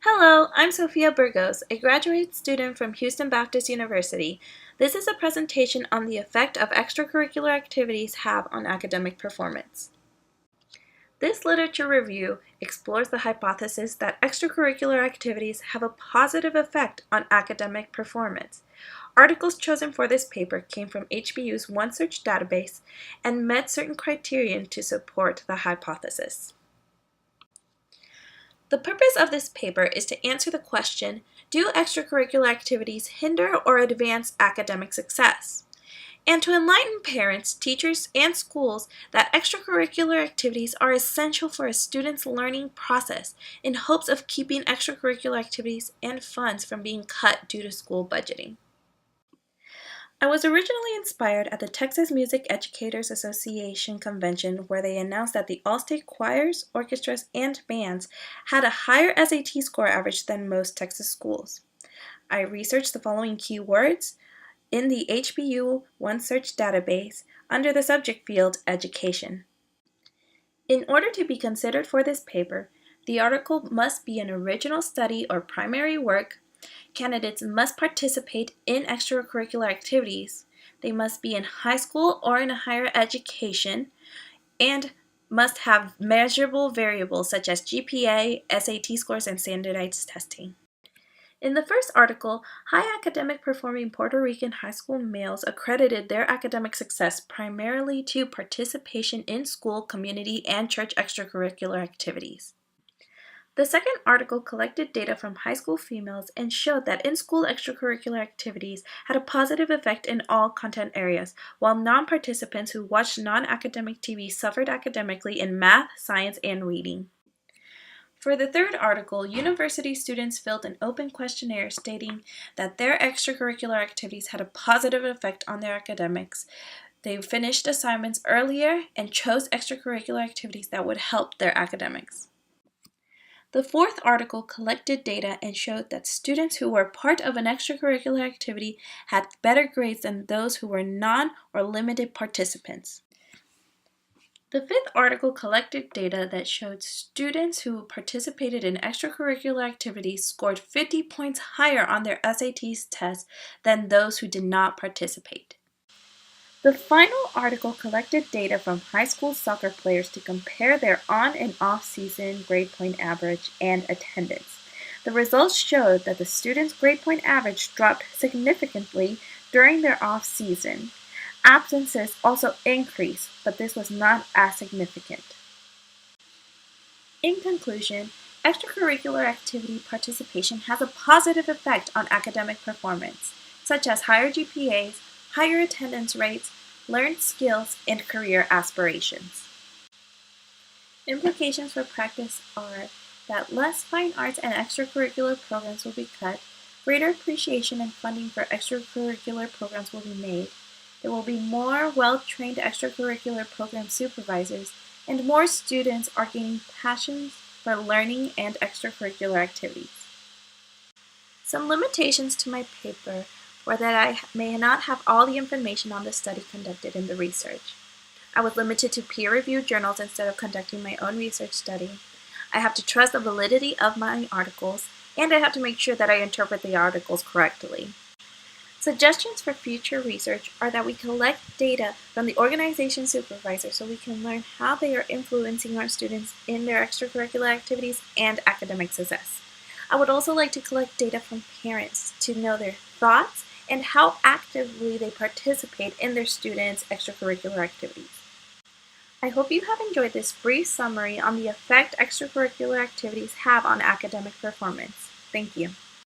Hello, I'm Sophia Burgos, a graduate student from Houston Baptist University. This is a presentation on the effect of extracurricular activities have on academic performance. This literature review explores the hypothesis that extracurricular activities have a positive effect on academic performance. Articles chosen for this paper came from HBU's OneSearch database and met certain criterion to support the hypothesis. The purpose of this paper is to answer the question, do extracurricular activities hinder or advance academic success? And to enlighten parents, teachers, and schools that extracurricular activities are essential for a student's learning process in hopes of keeping extracurricular activities and funds from being cut due to school budgeting. I was originally inspired at the Texas Music Educators Association convention where they announced that the all-state choirs, orchestras, and bands had a higher SAT score average than most Texas schools. I researched the following keywords in the HBU OneSearch database under the subject field Education. In order to be considered for this paper, the article must be an original study or primary work. Candidates must participate in extracurricular activities. They must be in high school or in a higher education and must have measurable variables such as GPA, SAT scores, and standardized testing. In the first article, high academic performing Puerto Rican high school males accredited their academic success primarily to participation in school, community, and church extracurricular activities. The second article collected data from high school females and showed that in-school extracurricular activities had a positive effect in all content areas, while non-participants who watched non-academic TV suffered academically in math, science, and reading. For the third article, university students filled an open questionnaire stating that their extracurricular activities had a positive effect on their academics. They finished assignments earlier and chose extracurricular activities that would help their academics. The fourth article collected data and showed that students who were part of an extracurricular activity had better grades than those who were non- or limited participants. The fifth article collected data that showed students who participated in extracurricular activities scored 50 points higher on their SAT test than those who did not participate. The final article collected data from high school soccer players to compare their on- and off-season grade point average and attendance. The results showed that the students' grade point average dropped significantly during their off-season. Absences also increased, but this was not as significant. In conclusion, extracurricular activity participation has a positive effect on academic performance, such as higher GPAs, higher attendance rates, learned skills, and career aspirations. Implications for practice are that less fine arts and extracurricular programs will be cut, greater appreciation and funding for extracurricular programs will be made, there will be more well-trained extracurricular program supervisors, and more students are gaining passions for learning and extracurricular activities. Some limitations to my paper were that I may not have all the information on the study conducted in the research. I was limited to peer-reviewed journals instead of conducting my own research study. I have to trust the validity of my articles, and I have to make sure that I interpret the articles correctly. Suggestions for future research are that we collect data from the organization supervisor so we can learn how they are influencing our students in their extracurricular activities and academic success. I would also like to collect data from parents to know their thoughts and how actively they participate in their students' extracurricular activities. I hope you have enjoyed this brief summary on the effect extracurricular activities have on academic performance. Thank you.